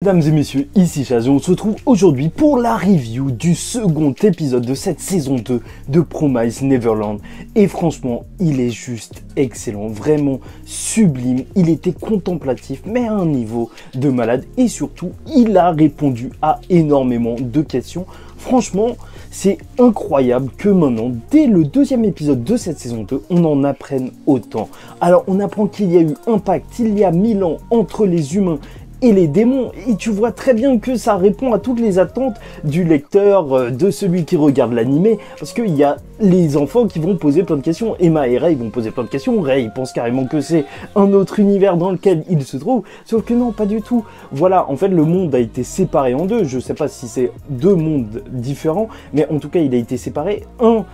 Mesdames et messieurs, ici Chaz et on se retrouve aujourd'hui pour la review du second épisode de cette saison 2 de Promise Neverland. Et franchement, il est juste excellent, vraiment sublime. Il était contemplatif, mais à un niveau de malade. Et surtout, il a répondu à énormément de questions. Franchement, c'est incroyable que maintenant, dès le deuxième épisode de cette saison 2, on en apprenne autant. Alors, on apprend qu'il y a eu un pacte il y a 1000 ans entre les humains et les démons, et tu vois très bien que ça répond à toutes les attentes du lecteur, de celui qui regarde l'animé, parce qu'il y a les enfants qui vont poser plein de questions. Emma et Ray vont poser plein de questions. Ray pense carrément que c'est un autre univers dans lequel il se trouve, sauf que non, pas du tout. Voilà, en fait, le monde a été séparé en deux. Je sais pas si c'est deux mondes différents, mais en tout cas, il a été séparé. Un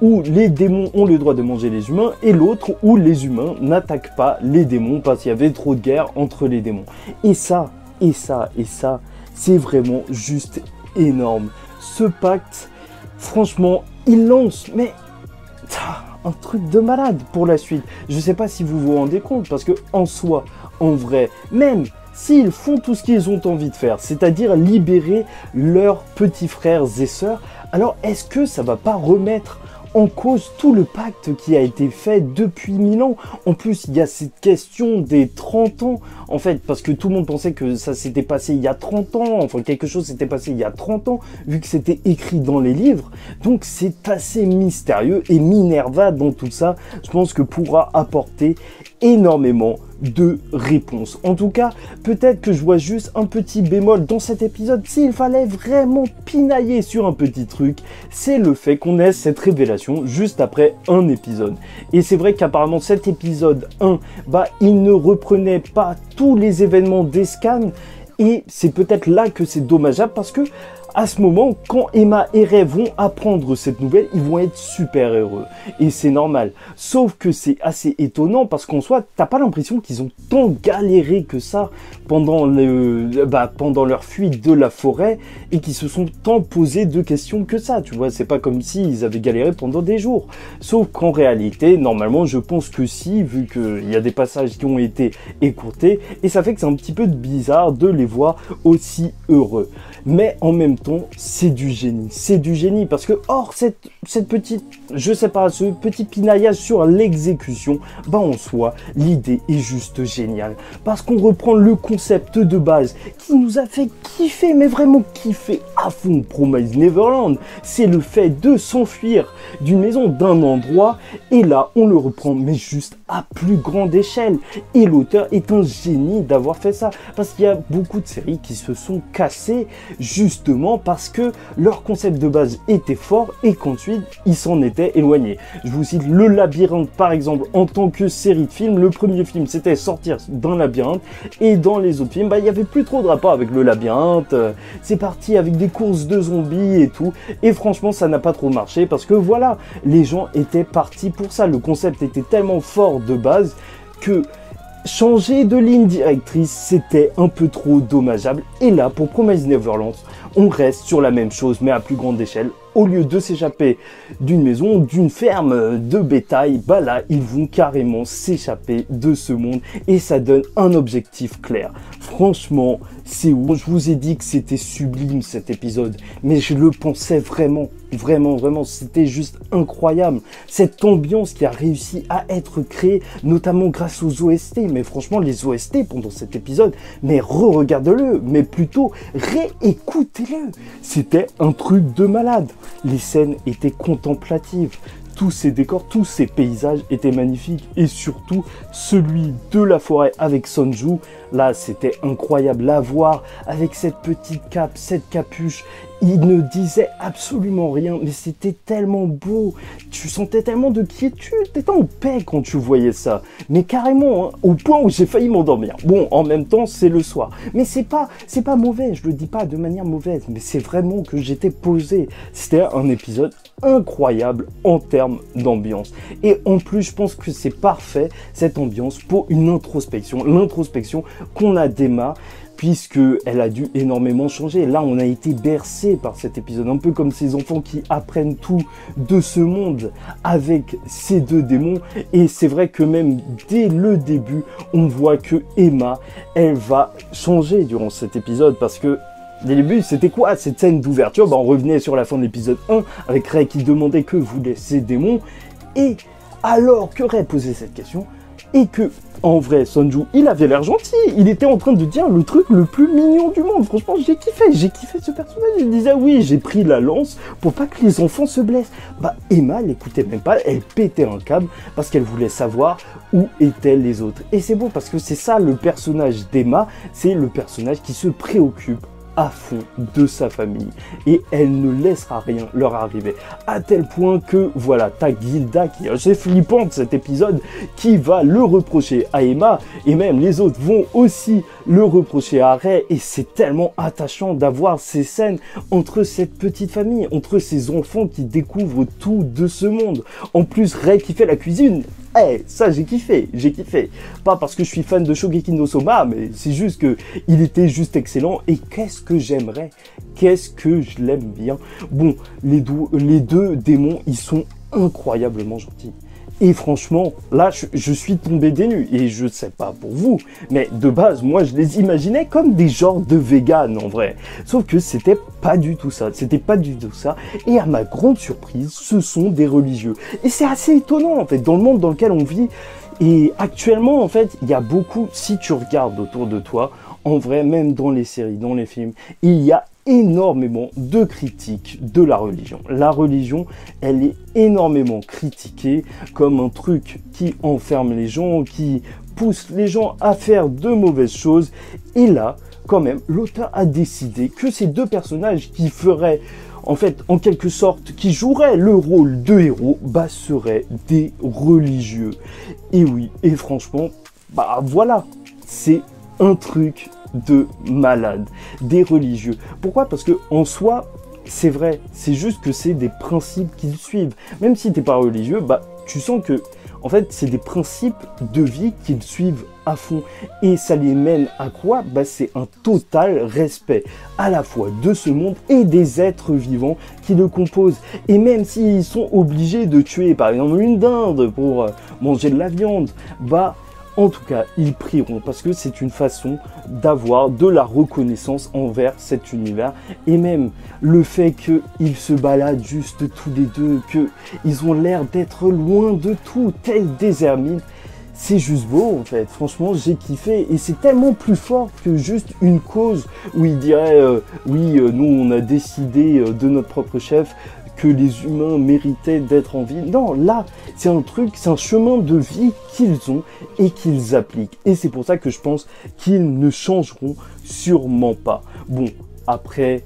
où les démons ont le droit de manger les humains, et l'autre où les humains n'attaquent pas les démons parce qu'il y avait trop de guerre entre les démons. Et ça, c'est vraiment juste énorme. Ce pacte, franchement, il lance, mais un truc de malade pour la suite. Je sais pas si vous vous rendez compte, parce que en soi, en vrai, même s'ils font tout ce qu'ils ont envie de faire, c'est-à-dire libérer leurs petits frères et sœurs, alors est-ce que ça va pas remettre en cause tout le pacte qui a été fait depuis 1000 ans. En plus, il y a cette question des 30 ans, en fait, parce que tout le monde pensait que ça s'était passé il y a 30 ans, enfin quelque chose s'était passé il y a 30 ans, vu que c'était écrit dans les livres. Donc c'est assez mystérieux, et Minerva, dans tout ça, je pense que pourra apporter énormément de réponses. En tout cas, peut-être que je vois juste un petit bémol dans cet épisode. S'il fallait vraiment pinailler sur un petit truc, c'est le fait qu'on ait cette révélation juste après un épisode. Et c'est vrai qu'apparemment cet épisode 1, il ne reprenait pas tous les événements des scans, et c'est peut-être là que c'est dommageable, parce que à ce moment, quand Emma et Ray vont apprendre cette nouvelle, ils vont être super heureux. Et c'est normal. Sauf que c'est assez étonnant, parce qu'en soi, t'as pas l'impression qu'ils ont tant galéré que ça pendant leur fuite de la forêt, et qu'ils se sont tant posé de questions que ça. Tu vois, c'est pas comme s'ils avaient galéré pendant des jours. Sauf qu'en réalité, normalement, je pense que si, vu qu'il y a des passages qui ont été écourtés, et ça fait que c'est un petit peu bizarre de les voir aussi heureux. Mais en même temps, c'est du génie, parce que cette petite, je sais pas, ce petit pinaillage sur l'exécution, en soi, l'idée est juste géniale, parce qu'on reprend le concept de base qui nous a fait kiffer, mais vraiment kiffer à fond Promise Neverland, c'est le fait de s'enfuir d'une maison, d'un endroit, et là on le reprend, mais juste à plus grande échelle, et l'auteur est un génie d'avoir fait ça, parce qu'il y a beaucoup de séries qui se sont cassées justement parce que leur concept de base était fort et qu'ensuite ils s'en étaient éloignés. Je vous cite le labyrinthe par exemple en tant que série de films. Le premier film c'était sortir d'un labyrinthe, et dans les autres films il n'y avait plus trop de rapport avec le labyrinthe, c'est parti avec des courses de zombies et tout, et franchement ça n'a pas trop marché, parce que voilà, les gens étaient partis pour ça. Le concept était tellement fort de base que changer de ligne directrice, c'était un peu trop dommageable. Et là, pour Promise Neverland, on reste sur la même chose, mais à plus grande échelle. Au lieu de s'échapper d'une maison, d'une ferme de bétail, là, ils vont carrément s'échapper de ce monde, et ça donne un objectif clair. Franchement, c'est où je vous ai dit que c'était sublime cet épisode, mais je le pensais vraiment, c'était juste incroyable. Cette ambiance qui a réussi à être créée, notamment grâce aux OST, mais franchement, les OST pendant cet épisode, mais re-regardez-le, mais plutôt réécoutez-le. C'était un truc de malade. Les scènes étaient contemplatives. Tous ces décors, tous ces paysages étaient magnifiques, et surtout celui de la forêt avec Sonju, là c'était incroyable, la voir avec cette petite cape, cette capuche, il ne disait absolument rien, mais c'était tellement beau, tu sentais tellement de quiétude, t'étais en paix quand tu voyais ça, mais carrément, au point où j'ai failli m'endormir. Bon, en même temps c'est le soir, mais c'est pas mauvais, je le dis pas de manière mauvaise, mais c'est vraiment que j'étais posé. C'était un épisode incroyable en termes d'ambiance, et en plus je pense que c'est parfait cette ambiance pour une introspection, l'introspection qu'on a d'Emma puisque elle a dû énormément changer. Là, on a été bercé par cet épisode, un peu comme ces enfants qui apprennent tout de ce monde avec ces deux démons. Et c'est vrai que même dès le début, on voit que Emma, elle va changer durant cet épisode, parce que dès le début, c'était quoi cette scène d'ouverture? On revenait sur la fin de l'épisode 1 avec Rey qui demandait que voulaient ces démons. Et alors que Rey posait cette question, et que, en vrai, Sonju, il avait l'air gentil. Il était en train de dire le truc le plus mignon du monde. Franchement, j'ai kiffé ce personnage. Il disait, oui, j'ai pris la lance pour pas que les enfants se blessent. Bah, Emma, elle écoutait même pas, elle pétait un câble parce qu'elle voulait savoir où étaient les autres. Et c'est beau parce que c'est ça, le personnage d'Emma, c'est le personnage qui se préoccupe à fond de sa famille, et elle ne laissera rien leur arriver, à tel point que voilà, t'as Gilda qui est assez flippante cet épisode, qui va le reprocher à Emma, et même les autres vont aussi le reprocher à Rey, et c'est tellement attachant d'avoir ces scènes entre cette petite famille, entre ces enfants qui découvrent tout de ce monde. En plus, Rey qui fait la cuisine, ça j'ai kiffé. Pas parce que je suis fan de Shogeki no Soma, mais c'est juste que il était juste excellent. Et qu'est-ce que j'aimerais, qu'est-ce que je l'aime bien. Bon, les deux démons, ils sont incroyablement gentils. Et franchement, là, je suis tombé des nues. Et je sais pas pour vous, mais de base, moi, je les imaginais comme des genres de véganes, en vrai. Sauf que c'était pas du tout ça. Et à ma grande surprise, ce sont des religieux. Et c'est assez étonnant, en fait, dans le monde dans lequel on vit. Et actuellement, en fait, il y a beaucoup, si tu regardes autour de toi, en vrai, même dans les séries, dans les films, il y a énormément de critiques de la religion. La religion, elle est énormément critiquée comme un truc qui enferme les gens, qui pousse les gens à faire de mauvaises choses. Et là, quand même, l'auteur a décidé que ces deux personnages qui feraient, en fait, en quelque sorte, qui joueraient le rôle de héros, bah, seraient des religieux. Et oui, et franchement, bah voilà, c'est un truc de malade, des religieux. Pourquoi? Parce que en soi, c'est vrai, c'est juste que c'est des principes qu'ils suivent. Même si t'es pas religieux, bah tu sens que, en fait, c'est des principes de vie qu'ils suivent à fond. Et ça les mène à quoi? Bah c'est un total respect à la fois de ce monde et des êtres vivants qui le composent. Et même s'ils sont obligés de tuer, par exemple, une dinde pour manger de la viande, bah en tout cas, ils prieront parce que c'est une façon d'avoir de la reconnaissance envers cet univers. Et même le fait qu'ils se baladent juste tous les deux, qu'ils ont l'air d'être loin de tout, tels des ermites, c'est juste beau en fait. Franchement, j'ai kiffé. Et c'est tellement plus fort que juste une cause où ils diraient oui, nous on a décidé de notre propre chef que les humains méritaient d'être en vie. Non, là, c'est un truc, c'est un chemin de vie qu'ils ont et qu'ils appliquent. Et c'est pour ça que je pense qu'ils ne changeront sûrement pas. Bon, après,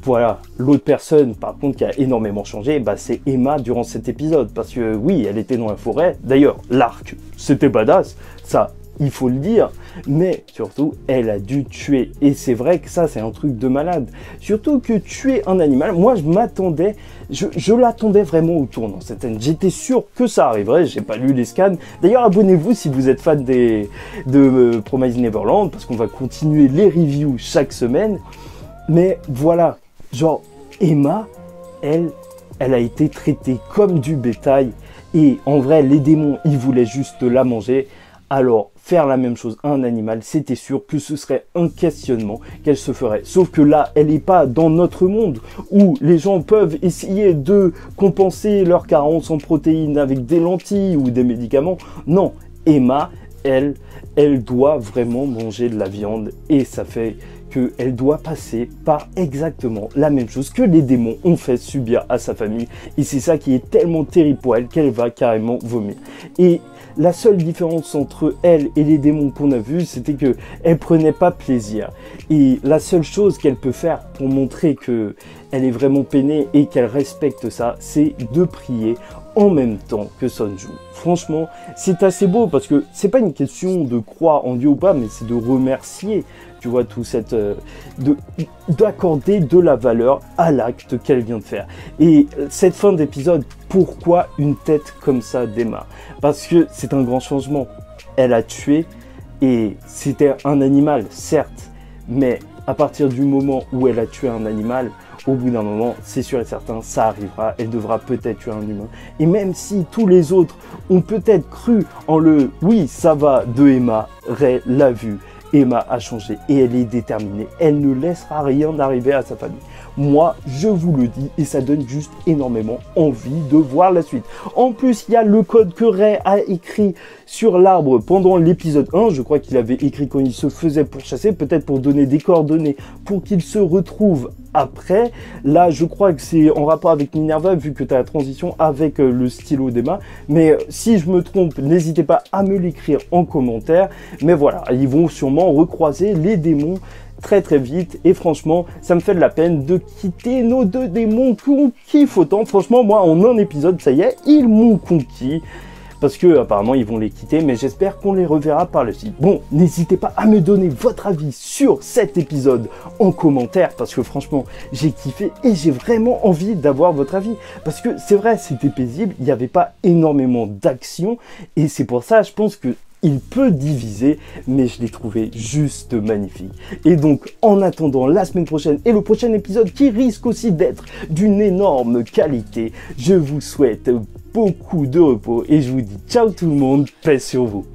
voilà, l'autre personne, par contre, qui a énormément changé, bah, c'est Emma durant cet épisode. Parce que oui, elle était dans la forêt. D'ailleurs, l'arc, c'était badass. Ça, il faut le dire, mais surtout, elle a dû tuer. Et c'est vrai que ça, c'est un truc de malade. Surtout que tuer un animal, moi, je l'attendais vraiment au tournant. J'étais sûr que ça arriverait, j'ai pas lu les scans. D'ailleurs, abonnez-vous si vous êtes fan de Promise Neverland, parce qu'on va continuer les reviews chaque semaine. Mais voilà, genre, Emma, elle a été traitée comme du bétail. Et en vrai, les démons, ils voulaient juste la manger. Alors, faire la même chose à un animal, c'était sûr que ce serait un questionnement qu'elle se ferait. Sauf que là, elle n'est pas dans notre monde où les gens peuvent essayer de compenser leur carence en protéines avec des lentilles ou des médicaments. Non, Emma, elle doit vraiment manger de la viande et ça fait qu'elle doit passer par exactement la même chose que les démons ont fait subir à sa famille. Et c'est ça qui est tellement terrible pour elle qu'elle va carrément vomir. Et la seule différence entre elle et les démons qu'on a vus, c'était qu'elle prenait pas plaisir. Et la seule chose qu'elle peut faire pour montrer qu'elle est vraiment peinée et qu'elle respecte ça, c'est de prier en même temps que Sonju. Franchement, c'est assez beau parce que c'est pas une question de croire en Dieu ou pas, mais c'est de remercier, tu vois, tout cette d'accorder de la valeur à l'acte qu'elle vient de faire. Et cette fin d'épisode, pourquoi une tête comme ça d'Emma? Parce que c'est un grand changement. Elle a tué et c'était un animal, certes, Mais à partir du moment où elle a tué un animal, au bout d'un moment, c'est sûr et certain, ça arrivera, elle devra peut-être tuer un humain. Et même si tous les autres ont peut-être cru en le « oui, ça va » de Emma, Ray l'a vu. Emma a changé et elle est déterminée. Elle ne laissera rien arriver à sa famille. Moi, je vous le dis et ça donne juste énormément envie de voir la suite. En plus, il y a le code que Ray a écrit sur l'arbre pendant l'épisode 1. Je crois qu'il avait écrit quand il se faisait pourchasser, peut-être pour donner des coordonnées pour qu'il se retrouve après. Là, je crois que c'est en rapport avec Minerva, vu que tu as la transition avec le stylo d'Emma. Mais si je me trompe, n'hésitez pas à me l'écrire en commentaire. Mais voilà, ils vont sûrement recroiser les démons très vite, et franchement ça me fait de la peine de quitter nos deux démons qu'on kiffe autant. Franchement, moi en un épisode, ça y est, ils m'ont conquis. Parce que apparemment ils vont les quitter, mais j'espère qu'on les reverra par la suite. Bon, n'hésitez pas à me donner votre avis sur cet épisode en commentaire, parce que franchement j'ai kiffé et j'ai vraiment envie d'avoir votre avis. Parce que c'est vrai, c'était paisible, il n'y avait pas énormément d'action, et c'est pour ça je pense que il peut diviser, mais je l'ai trouvé juste magnifique. Et donc, en attendant la semaine prochaine et le prochain épisode qui risque aussi d'être d'une énorme qualité, je vous souhaite beaucoup de repos et je vous dis ciao tout le monde, paix sur vous.